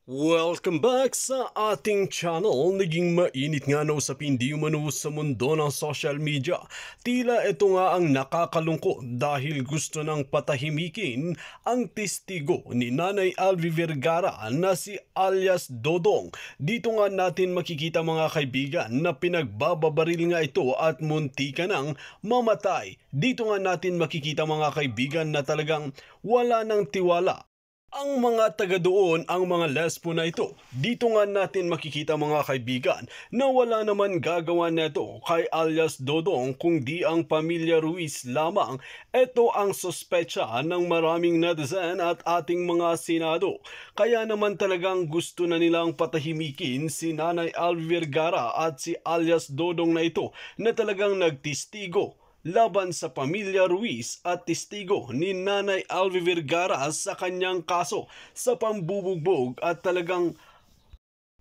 Welcome back sa ating channel. Naging mainit nga na usapin di umano sa mundo ng social media. Tila ito nga ang nakakalungkot dahil gusto nang patahimikin ang testigo ni Nanay Alvi Vergara na si alias Dodong. Dito nga natin makikita mga kaibigan na pinagbababaril nga ito at munti ka nang mamatay. Dito nga natin makikita mga kaibigan na talagang wala ng tiwala ang mga taga doon, ang mga lesbo na ito. Dito nga natin makikita mga kaibigan na wala naman gagawa neto kay alias Dodong kundi ang pamilya Ruiz lamang. Ito ang sospecha ng maraming netizen at ating mga senado. Kaya naman talagang gusto na nilang patahimikin si Nanay Alvi Vergara at si alias Dodong na ito na talagang nagtistigo laban sa pamilya Ruiz at testigo ni Nanay Alvi Vergara sa kanyang kaso sa pambubugbog at talagang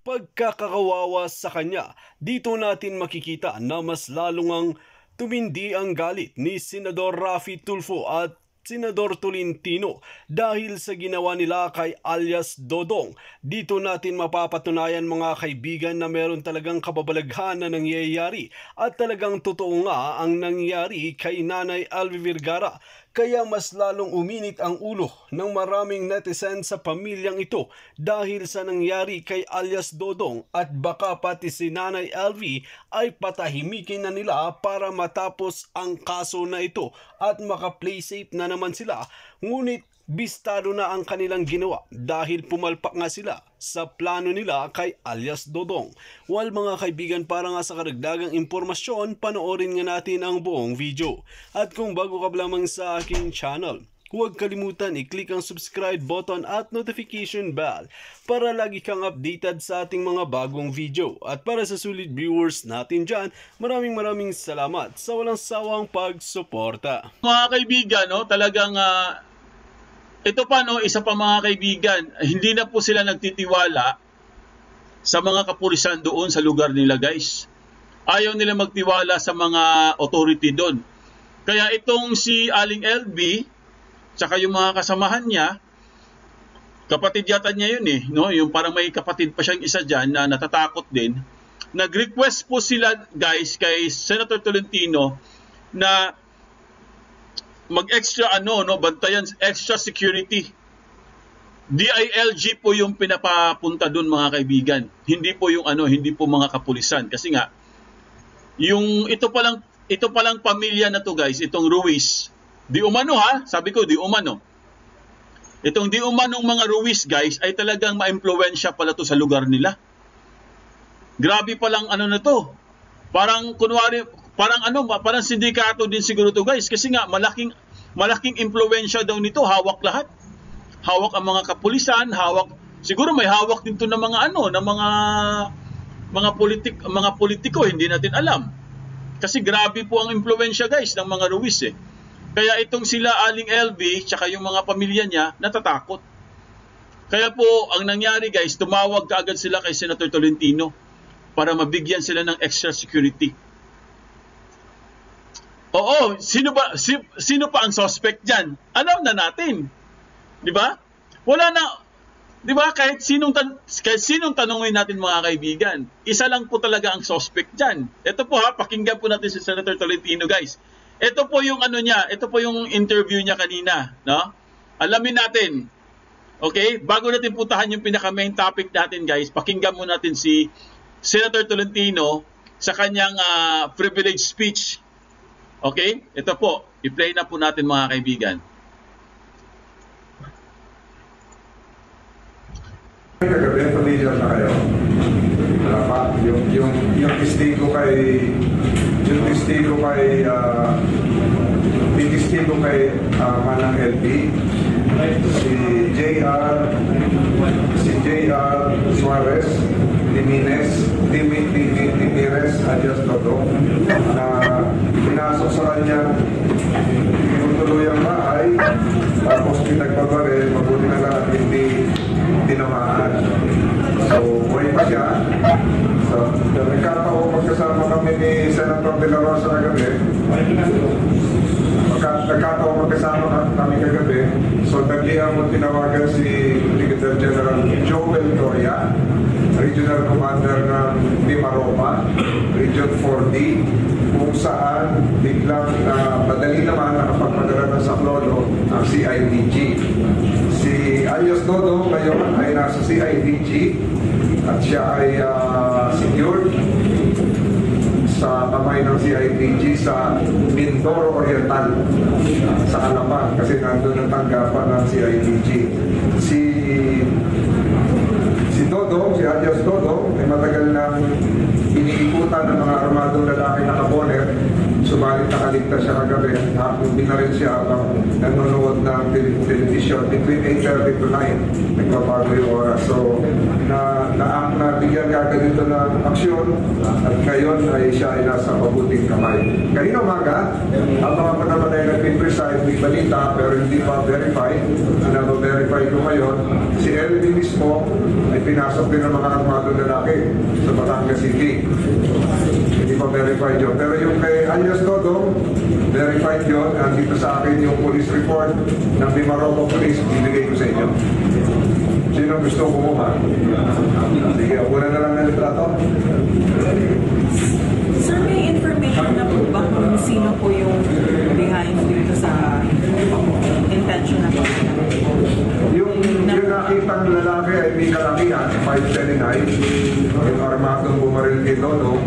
pagkakakawawa sa kanya. Dito natin makikita na mas lalong ang tumindi ang galit ni Senador Raffy Tulfo at Senador Tolentino dahil sa ginawa nila kay alias Dodong. Dito natin mapapatunayan mga kaibigan na meron talagang kababalaghan na nangyayari at talagang totoo nga ang nangyari kay Nanay Alvi Vergara. Kaya mas lalong uminit ang ulo ng maraming netizen sa pamilyang ito dahil sa nangyari kay alias Dodong at baka pati si Nanay Alvi ay patahimikin na nila para matapos ang kaso na ito at maka-play safe na naman sila. Ngunit bistado na ang kanilang ginawa dahil pumalpak nga sila sa plano nila kay alias Dodong. Well mga kaibigan, para nga sa karagdagang impormasyon, panoorin nga natin ang buong video. At kung bago ka lamang sa aking channel, huwag kalimutan i-click ang subscribe button at notification bell para lagi kang updated sa ating mga bagong video. At para sa sulit viewers natin dyan, maraming salamat sa walang sawang pagsuporta. Mga kaibigan, no, talagang ito pa, no, isa pa mga kaibigan, hindi na po sila nagtitiwala sa mga kapulisan doon sa lugar nila, guys. Ayaw nila magtiwala sa mga authority doon. Kaya itong si Aling LB, tsaka yung mga kasamahan niya, kapatid yata niya yun no? Yung parang may kapatid pa siyang isa dyan na natatakot din. Nag-request po sila, guys, kay Senator Tolentino na mag-extra bantayan, extra security. DILG po yung pinapapunta doon mga kaibigan. Hindi po yung hindi po mga kapulisan kasi nga yung ito pa lang pamilya na to, guys, itong Ruiz. Di umano sabi ko di umano. Itong di umanong mga Ruiz, guys, ay talagang maimpluwensya pala to sa lugar nila. Grabe pa lang na to. Parang kunwari parang sindikato din siguro to, guys, kasi nga malaking impluwensya daw nito, hawak lahat. Hawak ang mga kapulisan, siguro may hawak din to ng mga mga politiko, hindi natin alam. Kasi grabe po ang impluwensya, guys, ng mga Ruiz Kaya itong sila Aling LB tsaka yung mga pamilya niya natatakot. Kaya po ang nangyari, guys, tumawag kaagad sila kay Senator Tolentino para mabigyan sila ng extra security. Oo, sino pa ang suspect diyan? Alam na natin. 'Di ba? Wala na, 'di ba? Kahit sinong tanungin natin mga kaibigan, isa lang po talaga ang suspect diyan. Ito po pakinggan po natin si Senator Tolentino, guys. Ito po yung ito po yung interview niya kanina, no? Alamin natin. Okay? Bago natin puntahan yung pinaka-main topic natin, guys, pakinggan mo natin si Senator Tolentino sa kanyang privilege speech. Okay? Ito po, i-play na po natin mga kaibigan. Kagabi, familiar na kayo. Yung testigo kay Manang LB, si JR Suarez, Dimirez, alias Dodong, na pinasok sa kanya tuloy ang bahay, tapos pinagbabaril, mabuti na lahat hindi tinamaan. So, buhay pa siya. So, nagkataon magkasama kami ni Senator De La Rosa na gabi. Nagkataon magkasama kami kagabi. So naglihan mo tinawagan si Brigadier General Joel Doria, Regional Commander ng Mimaropa, Region 4D, kung saan biglang madali naman nakapagpadala ng saklolo ang CIDG. Si Alias Dodo ngayon ay nasa CIDG at siya ay secured sa kamay ng CIDG sa Mindoro Oriental sa Alapan kasi nandun ang tanggapan ng CIDG. Si Dodo, si Alias Dodo, ay matagal nang iniikutan ng mga armadong lalaki na kaboner, subalit nakaligtas siya kagabi. Hindi na rin siya habang nanonood ng television between 8:30 to 9. Nagbabago yung oras. So, nabigyan agad dito ng aksyon at ngayon ay siya ay nasa mabuting kamay. Kanina umaga, ang mga naman ay nag-preside, may balita pero hindi pa verified. Verify ko ngayon, si LB mismo ay pinasok din ng mga armadong lalaki sa Batangas City. Hindi pa verified yun. Pero yung kay Alias Dodo, verified yun. Andito sa akin yung police report ng Mimaropa Police. Ibigay ko sa inyo. Sino gusto kumuha? Sige, una na lang ng litrato. Sir, may information na po ba kung sino po yung behind dito sa intention na po? Yung nakitang lalaki ay may kalakihan, 5'10" height. Yung armadong bumaril kay Dodo.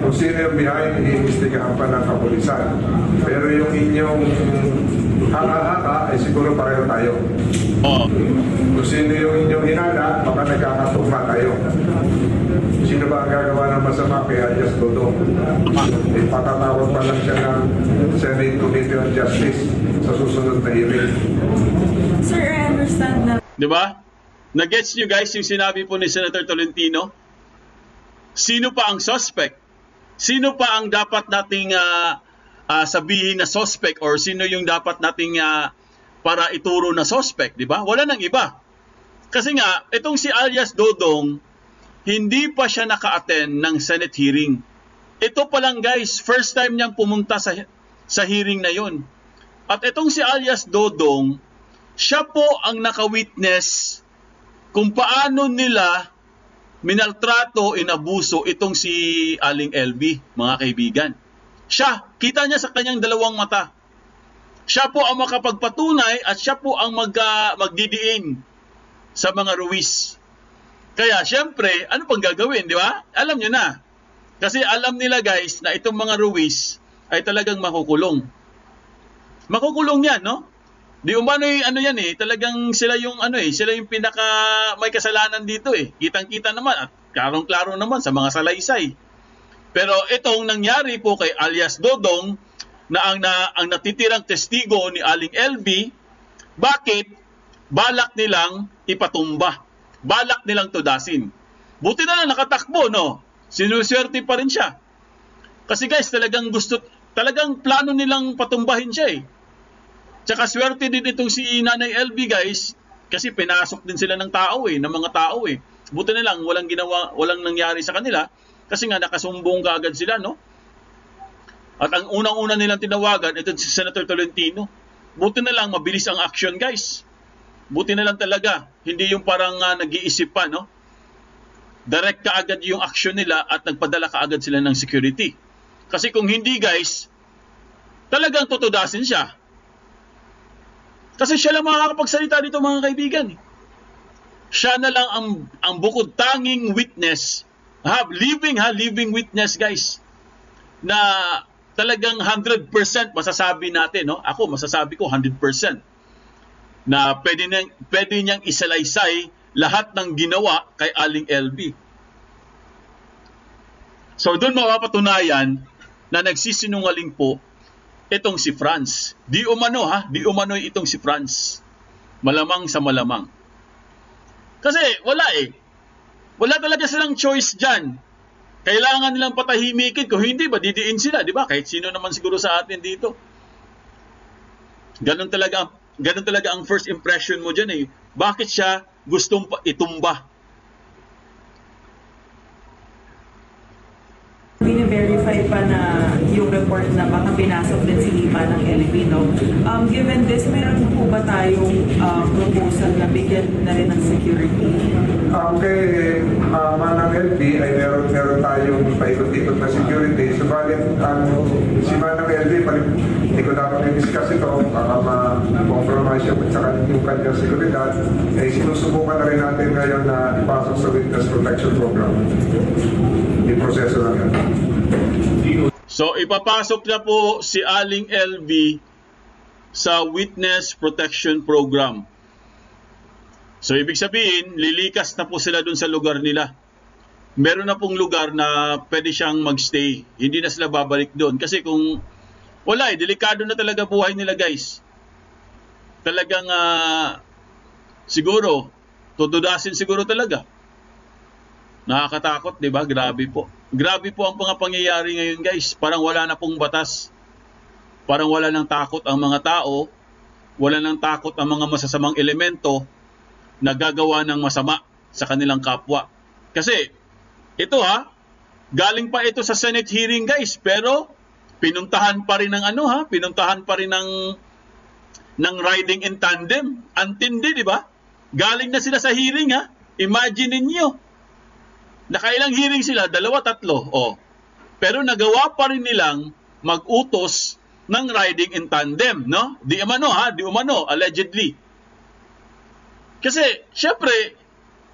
Kung sino yung behind, iimbestigahan pa ng kapulisan. Pero yung inyong haka-haka ay siguro pareho tayo. Kung sino yung inyong hinala, baka nagkakatugma tayo. Sino ba ang gagawa ng masama kay Alias Dodo? Patatawag pa lang siya ng Senate Committee on Justice sa susunod na hearing. Sir, I understand na... Diba? Nag-gets nyo guys yung sinabi po ni Senator Tolentino? Sino pa ang suspect? Sino pa ang dapat nating sabihin na suspect or sino yung dapat nating para ituro na suspect, di ba? Wala nang iba. Kasi nga, itong si Alias Dodong, hindi pa siya naka-attend ng Senate hearing. Ito pa lang guys, first time niyang pumunta sa hearing na yon. At itong si Alias Dodong, siya po ang naka-witness kung paano nila minaltrato, inabuso itong si Aling LB, mga kaibigan. Siya, kita niya sa kanyang dalawang mata. Siya po ang makapagpatunay at siya po ang magdidiin sa mga Ruiz. Kaya syempre, ano pang gagawin, di ba? Alam niyo na. Kasi alam nila guys na itong mga Ruiz ay talagang makukulong. Makukulong yan, no? Di umano ano yan talagang sila yung sila yung pinaka may kasalanan dito Kitang-kita naman at klarong-klaro naman sa mga salaysay. Pero itong nangyari po kay Alias Dodong na ang natitirang testigo ni Aling LB, bakit balak nilang ipatumba? Balak nilang tudasin. Buti na lang nakatakbo, no? Sinuswerte pa rin siya. Kasi guys, talagang plano nilang patumbahin siya Tsaka swerte din itong si Nanay LB guys, kasi pinasok din sila ng tao ng mga tao Buti na lang walang nangyari sa kanila kasi nga nakasumbong kaagad sila, no? At ang unang-una nilang tinawagan ito si Senator Tolentino. Buti na lang mabilis ang action guys. Buti na lang talaga, hindi yung parang nag-iisip pa, no? Direct kaagad yung action nila at nagpadala kaagad sila ng security. Kasi kung hindi guys, talagang tutudasin siya. Kasi siya lang makakapagsalita dito mga kaibigan. Siya na lang ang bukod tanging witness, living witness guys, na talagang 100% masasabi natin, no? Ako masasabi ko 100% na pwede niyang isalaysay lahat ng ginawa kay Aling LB. So doon mapapatunayan na nagsisinungaling po itong si Franz. Di umano itong si Franz. Malamang sa malamang. Kasi wala Wala talaga silang choice dyan. Kailangan nilang patahimikin. Kung hindi ba, didiin sila, di ba? Kahit sino naman siguro sa atin dito. Ganun talaga ang first impression mo dyan Bakit siya gustong itumba? Bine-verify pa na yung yung report na baka pinasok din si Lima ng LB, no? Given this, meron po ba tayong proposal na bigyan na rin ng security? Kay Manang LB ay meron tayong paikot-ikot na security. Subalit, si Manang LB, hindi ko dapat i-discuss ito, baka ma-compromise yung kanyang seguridad, ay sinusubukan na rin natin ngayon na ipasok sa Witness Protection Program. Yung proseso lang yan. So ipapasok na po si Aling LV sa Witness Protection Program. So ibig sabihin, lilikas na po sila dun sa lugar nila. Meron na pong lugar na pwede siyang magstay. Hindi na sila babalik doon. Kasi kung wala delikado na talaga buhay nila, guys. Talagang siguro, tutudasin siguro talaga. Nakakatakot, di ba? Grabe po. Grabe po ang mga pangyayari ngayon, guys. Parang wala na pong batas. Parang wala nang takot ang mga tao. Wala nang takot ang mga masasamang elemento na gagawa ng masama sa kanilang kapwa. Kasi, ito galing pa ito sa Senate hearing, guys. Pero, pinuntahan pa rin ng pinuntahan pa rin ng riding in tandem. Antindi, di ba? Galing na sila sa hearing, Imagine niyo. Nakailang hearing sila, 2, 3. Pero nagawa pa rin nilang mag-utos ng riding in tandem, no? Di umano, allegedly. Kasi, syempre,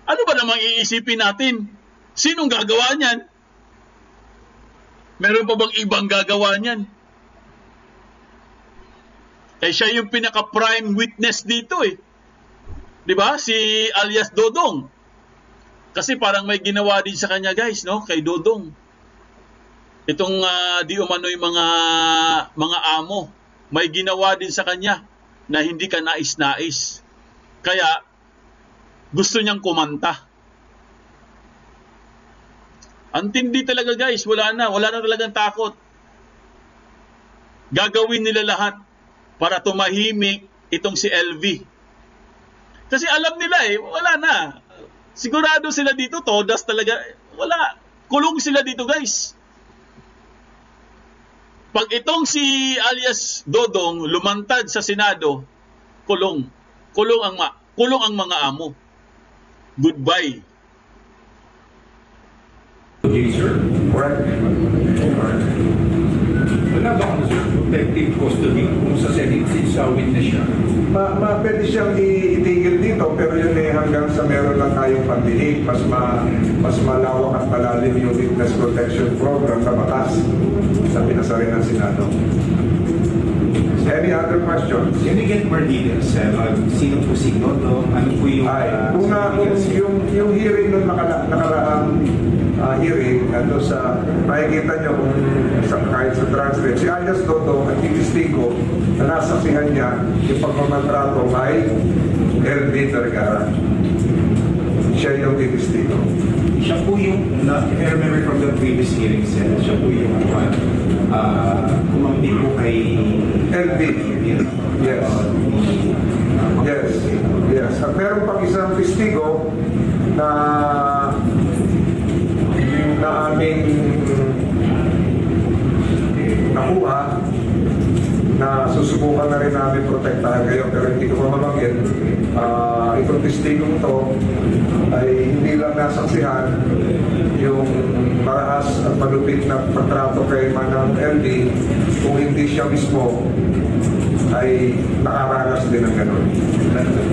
ano ba namang iisipin natin? Sinong gagawa niyan? Meron pa bang ibang gagawa niyan? Siya yung pinaka-prime witness dito Di ba? Si alias Dodong. Kasi parang may ginawa din sa kanya, guys, no? Kay Dodong. Itong di umano'y mga amo. May ginawa din sa kanya na hindi ka nais-nais. Kaya gusto niyang kumanta. Antindi talaga, guys. Wala na talagang takot. Gagawin nila lahat para tumahimik itong si LV. Kasi alam nila wala na. Sigurado sila dito, todas talaga. Wala. Kulong sila dito, guys. Pag itong si alias Dodong lumantad sa Senado, kulong. Kulong ang mga amo. Goodbye. Okay, sir. Correct? Wala ba kung protective custody kung sa Senate sa witness siya? Pwede siyang itigil dito, pero yun hanggang sa meron lang tayong pandinig. Mas malawak at malalim yung Witness Protection Program sa batas sa pinasa rin ng Senado. Any other questions? Can we get more details? Sino po si Noto? Ano po yung... yung hearing nung nakaraang hearing, makikita nyo kung kahit sa transcript, si alias Toto at testigo na nasaksihan niya yung pagmamantrato kay LV Vergara. Siya yung testigo. Siya po yung, if I remember from the previous hearing, siya po yung kumampi po kay LV. Yes. Yes. At meron pang isang testigo na aming nakuha na susubukan na rin namin protektahan kayo, pero hindi ko mamamagin. Itong testigong to ay hindi lang nasaksihan yung marahas at malupit na pagtrato kay Manang LV, kung hindi siya mismo ay nakaranas din ng ganun.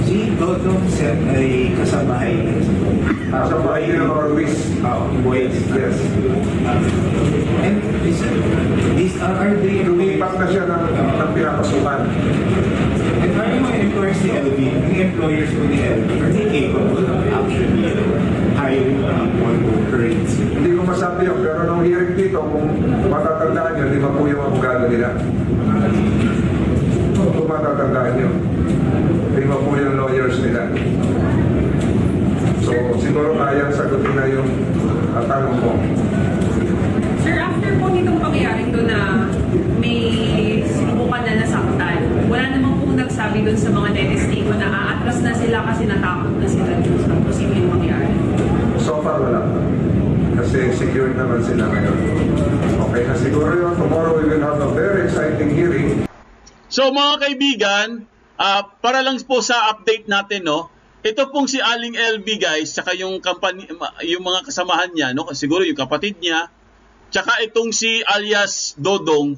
Si Dodong Sen ay kasabahay. Kasabahay din ng mga Luis. Boys. Yes. And these are they... Lumipat na siya ng pinapasukan. And are yung mga employers ni LV, yung employers ni LV, are they capable of actually hiring people to current? Hindi ko masabi yun, pero nung hearing dito, kung matatandaan nyo, 5 po yung abogado nila. Kung matatandaan nyo, 5 po yung lawyers nila. So, siguro kayang sagutin na yung tanong mo. Sir, after po nitong pangyayaring doon na may sinubukan na nasaktan, wala namang po nagsabi doon sa mga testigo na aatras na sila kasi natakot na sila doon sa posibleng mangyari? So far, wala. Kasi secured naman sila ngayon. Okay na siguro yun, tomorrow we will have a very exciting hearing. So mga kaibigan, para lang po sa update natin, no, ito pong si Aling LV guys, tsaka yung company, yung mga kasamahan niya, no, siguro yung kapatid niya, tsaka itong si alias Dodong,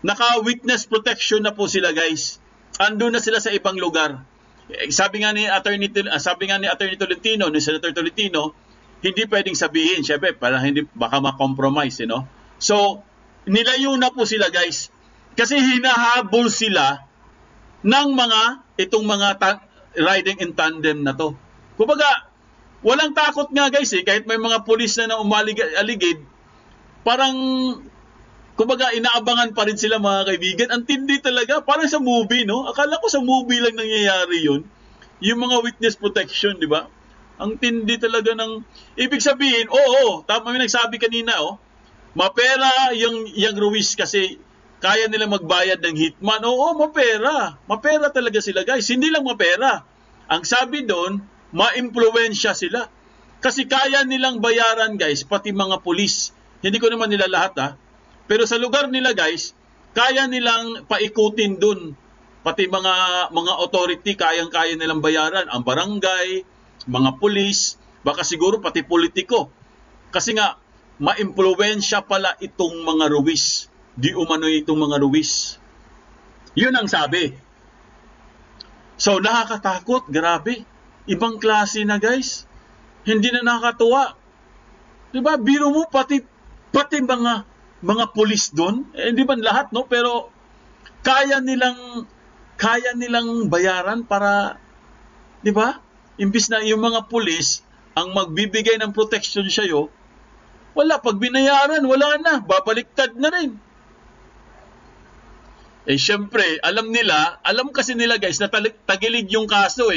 naka-witness protection na po sila guys. Andun na sila sa ibang lugar. Sabi nga ni Attorney Tolentino, ni Senator Tolentino, hindi pwedeng sabihin, syempre, para hindi baka ma-compromise, no? So, nilayo na po sila guys. Kasi hinahabol sila ng itong mga riding in tandem na to. Kumbaga, walang takot nga guys kahit may mga pulis na umaligid, parang, kumbaga, inaabangan pa rin sila mga kaibigan. Ang tindi talaga, parang sa movie, no? Akala ko sa movie lang nangyayari yun. Yung mga witness protection, di ba? Ang tindi talaga ng, ibig sabihin, tama yung nagsabi kanina, mapera yung Ruiz kasi kaya nila magbayad ng hitman. Oo, mapera. Mapera talaga sila guys. Hindi lang mapera. Ang sabi doon, ma-impluwensya sila. Kasi kaya nilang bayaran guys, pati mga pulis. Hindi ko naman nila lahat Pero sa lugar nila guys, kaya nilang paikutin doon. Pati mga authority, kayang-kaya nilang bayaran. Ang barangay, mga pulis, baka siguro pati politiko. Kasi nga, ma-impluwensya pala itong mga Ruiz. Di umano itong mga Ruiz. Yun ang sabi. So, nakakatakot. Grabe. Ibang klase na guys. Hindi na nakakatuwa. Diba? Biro mo pati mga pulis doon. Hindi man lahat, no? Pero kaya nilang bayaran para, diba? Imbis na yung mga pulis ang magbibigay ng protection sa'yo, wala. Pag binayaran, wala na. Babaliktad na rin. Syempre, alam kasi nila guys na tagilid yung kaso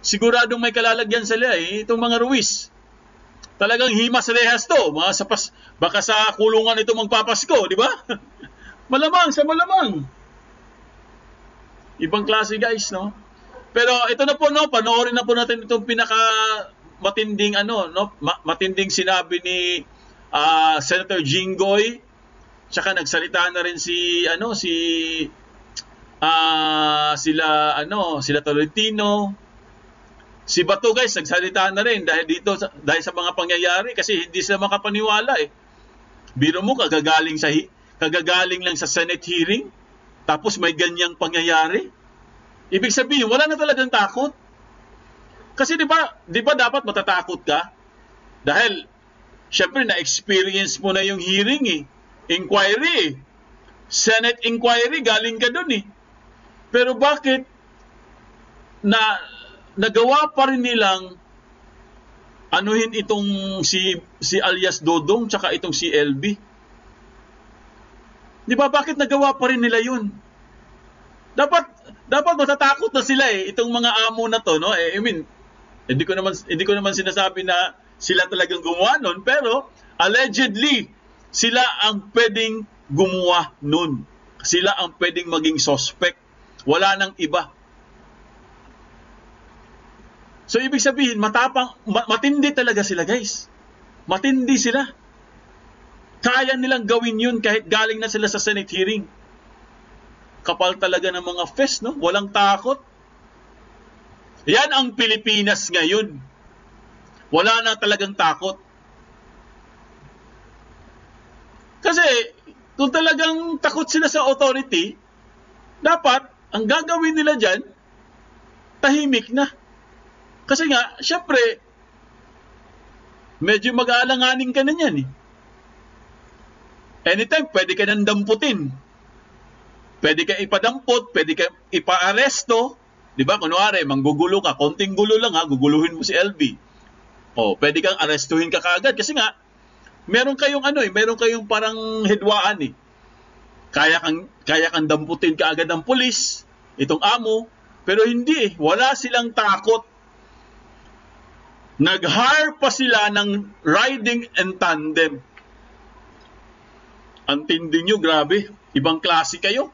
Siguradong may kalalagyan sila itong mga Ruiz. Talagang himas rehas to. Baka sa kulungan ito magpapasko, di ba? Malamang. Ibang klase guys, no? Pero ito na po, no? Panoorin na po natin itong matinding matinding sinabi ni Senator Jinggoy. Tsaka nagsalita na rin sila Tolentino. Si Bato guys, nagsalita na rin dahil sa mga pangyayari kasi hindi sila makapaniwala Biro mo kagagaling lang sa Senate hearing tapos may ganyang pangyayari. Ibig sabihin, wala na talagang takot. Kasi di ba dapat matatakot ka? Dahil syempre na-experience mo na yung hearing inquiry. Senate inquiry, galing ka dun Pero bakit nagawa pa rin nilang anuhin itong si alias Dodong tsaka itong si LB? Di ba bakit nagawa pa rin nila yun? Dapat matatakot na sila itong mga amo na to, no? I mean, hindi ko naman sinasabi na sila talagang gumawa nun, pero allegedly sila ang pwedeng gumawa nun. Sila ang pwedeng maging suspect. Wala nang iba. So, ibig sabihin, matindi talaga sila, guys. Matindi sila. Kaya nilang gawin yun kahit galing na sila sa Senate hearing. Kapal talaga ng mga fest, no? Walang takot. Yan ang Pilipinas ngayon. Wala na talagang takot. Kasi, kung talagang takot sila sa authority, dapat, ang gagawin nila dyan, tahimik na. Kasi nga, syempre, medyo mag-aalanganin ka na yan Anytime, pwede ka nang damputin. Pwede ka ipadampot, pwede ka ipa-aresto. Diba? Kunwari, manggugulo ka, konting gulo lang guguluhin mo si LB. Pwede kang arestuhin ka kaagad. Kasi nga, meron kayong meron kayong parang hidwaan Kaya kang damputin kaagad ng pulis, itong amo, pero hindi wala silang takot. Nag-hire pa sila ng riding and tandem. Ang tindi nyo, grabe. Ibang klase kayo.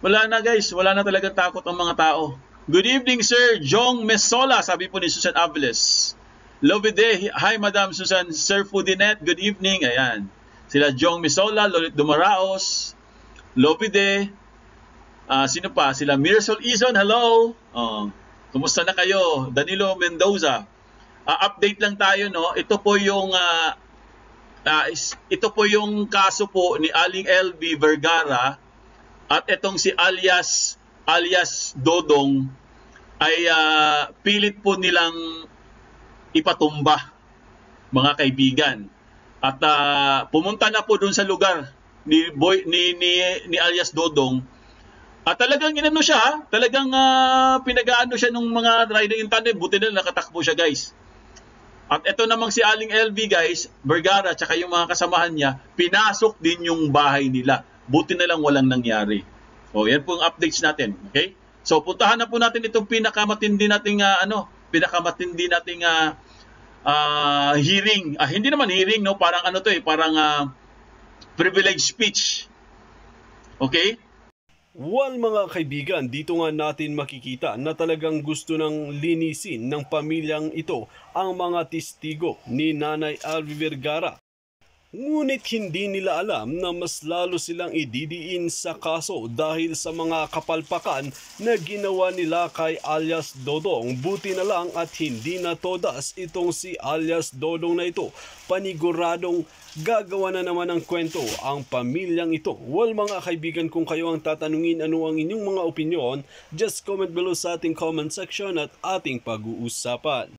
Wala na guys, wala na talagang takot ang mga tao. Good evening Sir Jong Mesola, sabi po ni Susan Aviles. Lovide, hi Madam Susan Sir Fudinet, good evening. Ayan. Sila Jong Misola, Lolit Dumaraos, Lovide, sino pa? Sila Mirsol Izon, hello. Kumusta na kayo? Danilo Mendoza. Update lang tayo, no? Ito po yung kaso po ni Aling LB Vergara at itong si alias Dodong ay pilit po nilang ipatumba, mga kaibigan. At pumunta na po doon sa lugar ni alias Dodong. At talagang inano siya, talagang pinag-aano siya ng mga riding in tandem, buti na nakatakbo siya, guys. At ito namang si Aling LV, guys, Vergara, tsaka yung mga kasamahan niya, pinasok din yung bahay nila. Buti na lang walang nangyari. O, yan po ang updates natin, okay? So, puntahan na po natin itong pinakamatindi nating hearing. Hindi naman hearing, no? Parang ano to parang privilege speech. Okay? Well, mga kaibigan, dito nga natin makikita na talagang gusto ng linisin ng pamilyang ito ang mga testigo ni Nanay Alvi Vergara. Ngunit hindi nila alam na mas lalo silang ididiin sa kaso dahil sa mga kapalpakan na ginawa nila kay alias Dodong. Buti na lang at hindi na todas itong si alias Dodong na ito. Paniguradong gagawa na naman ng kwento ang pamilyang ito. Well, mga kaibigan, kung kayo ang tatanungin ano ang inyong mga opinyon, just comment below sa ating comment section at ating pag-uusapan.